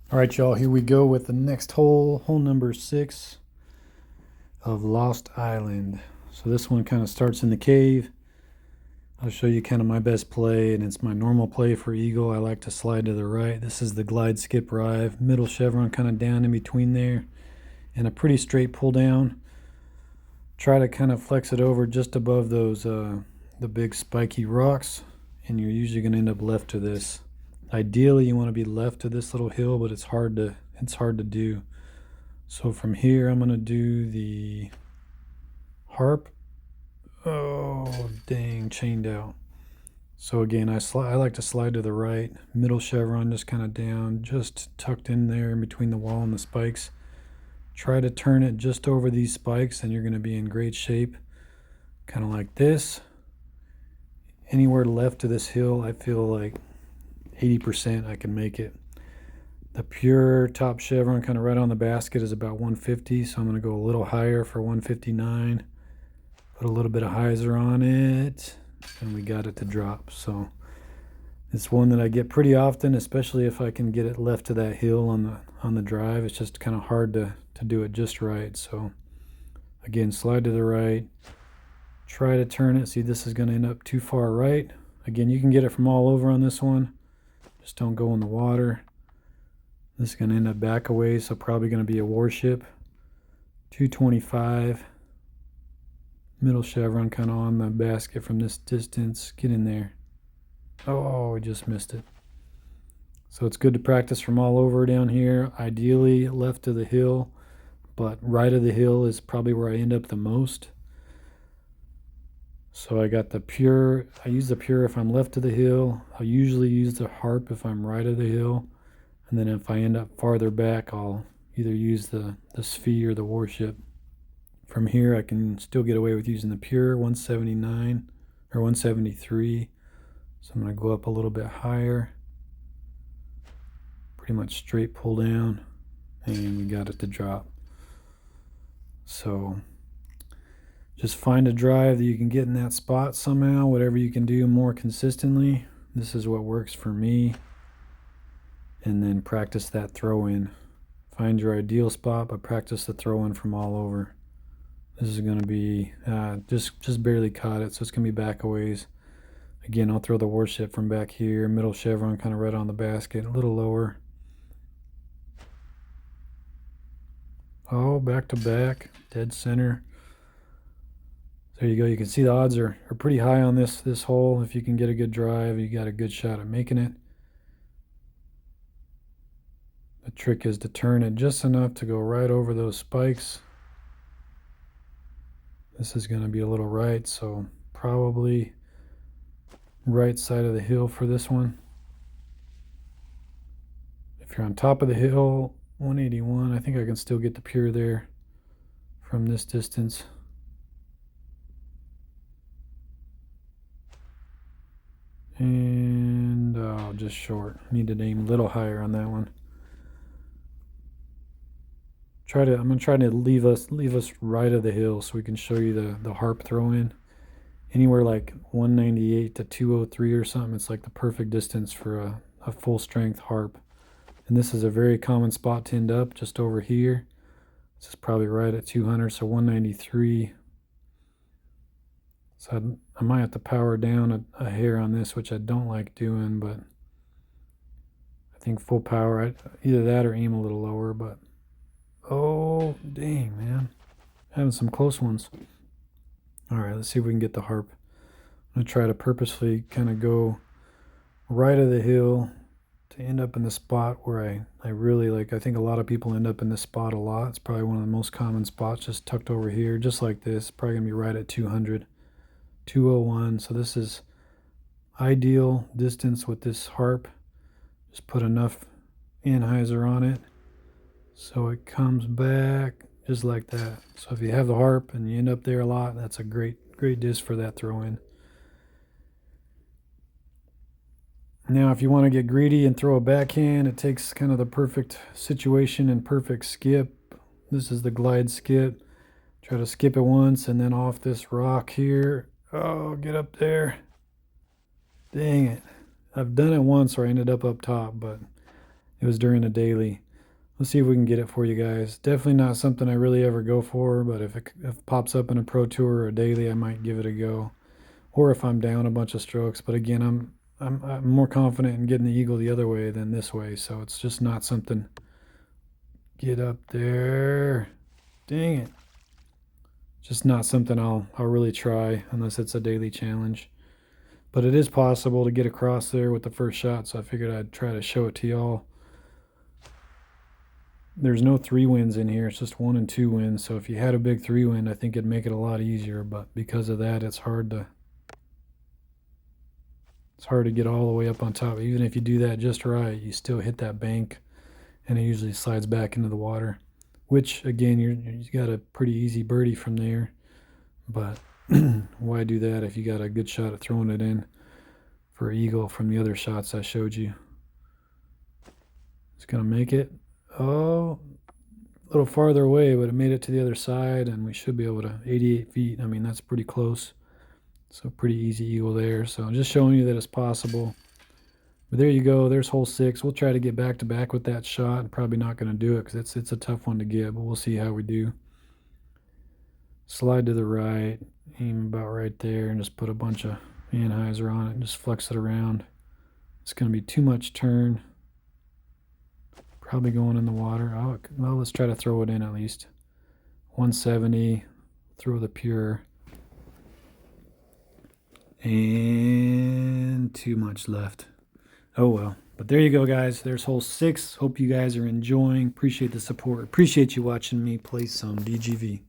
All right, y'all, here we go with the next hole, hole number 6 of Lost Island. So this one kind of starts in the cave. I'll show you kind of my best play, and it's my normal play for eagle. I like to slide to the right. This is the glide skip rive, middle chevron kind of down in between there, and a pretty straight pull down. Try to kind of flex it over just above those the big spiky rocks, and you're usually going to end up left to this. Ideally, you want to be left to this little hill, but it's hard to do. So from here, I'm going to do the harp. Oh, dang, chained out. So again, I like to slide to the right, middle chevron just kind of down, just tucked in there in between the wall and the spikes. Try to turn it just over these spikes and you're going to be in great shape. Kind of like this. Anywhere left to this hill, I feel like 80% I can make it. The pure top chevron kind of right on the basket is about 150, so I'm going to go a little higher for 159. Put a little bit of hyzer on it, and we got it to drop. So it's one that I get pretty often, especially if I can get it left to that hill on the drive. It's just kind of hard to do it just right. So again, slide to the right. Try to turn it. See, this is going to end up too far right. Again, you can get it from all over on this one. Just don't go in the water. This is going to end up back away, so probably going to be a warship. 225. Middle chevron kind of on the basket from this distance. Get in there. Oh, we just missed it. So it's good to practice from all over down here. Ideally left of the hill, but right of the hill is probably where I end up the most. So I got the pure. I use the pure if I'm left of the hill. I'll usually use the harp if I'm right of the hill. And then if I end up farther back, I'll either use the sphere or the warship. From here, I can still get away with using the pure 179 or 173. So I'm going to go up a little bit higher. Pretty much straight pull down. And we got it to drop. So just find a drive that you can get in that spot somehow, whatever you can do more consistently. This is what works for me. And then practice that throw in. Find your ideal spot, but practice the throw in from all over. This is going to be just barely caught it, so it's going to be back a ways. Again, I'll throw the warship from back here, middle chevron kind of right on the basket, a little lower. Oh, back to back, dead center. There you go. You can see the odds are pretty high on this hole. If you can get a good drive, you got a good shot at making it. The trick is to turn it just enough to go right over those spikes. This is going to be a little right, so probably right side of the hill for this one. If you're on top of the hill, 181, I think I can still get the pure there from this distance. And just short. Need to aim a little higher on that one. I'm gonna try to leave us right of the hill so we can show you the harp throw in. Anywhere like 198 to 203 or something, it's like the perfect distance for a full strength harp. And this is a very common spot to end up just over here. This is probably right at 200, so 193. So I might have to power down a hair on this, which I don't like doing, but I think full power, either that or aim a little lower, but oh, dang, man. Having some close ones. All right, let's see if we can get the harp. I'm going to try to purposely kind of go right of the hill to end up in the spot where I really like. I think a lot of people end up in this spot a lot. It's probably one of the most common spots, just tucked over here, just like this. Probably going to be right at 200, 201. So this is ideal distance with this harp. Just put enough anhyzer on it so it comes back just like that. So if you have the harp and you end up there a lot, that's a great disc for that throw in. Now if you want to get greedy and throw a backhand, it takes kind of the perfect situation and perfect skip. This is the glide skip. Try to skip it once and then off this rock here. Oh, get up there. Dang it. I've done it once where I ended up top, but It was during a daily. Let's see if we can get it for you guys. Definitely not something I really ever go for, but if it pops up in a pro tour or a daily, I might give it a go. Or if I'm down a bunch of strokes. But again, I'm more confident in getting the eagle the other way than this way, so it's just not something. Get up there. Dang it. Just not something I'll really try unless it's a daily challenge. But it is possible to get across there with the first shot, so I figured I'd try to show it to y'all. There's no 3 winds in here, it's just 1 and 2 winds, so if you had a big 3 wind, I think it'd make it a lot easier, but because of that, it's hard to get all the way up on top. Even if you do that just right, you still hit that bank, and it usually slides back into the water, which again, you got a pretty easy birdie from there, but why do that if you got a good shot at throwing it in for eagle from the other shots I showed you? It's gonna make it. Oh, a little farther away, but it made it to the other side, and we should be able to 88 feet. I mean, that's pretty close. So pretty easy eagle there. So I'm just showing you that it's possible. But there you go. There's hole 6. We'll try to get back to back with that shot. I'm probably not going to do it because it's a tough one to get, but we'll see how we do. Slide to the right, aim about right there, and just put a bunch of anhyzer on it and just flex it around. It's going to be too much turn. Probably going in the water. Oh, well, let's try to throw it in at least. 170. Throw the pure. And too much left. Oh well. But there you go, guys. There's hole 6. Hope you guys are enjoying. Appreciate the support. Appreciate you watching me play some DGV.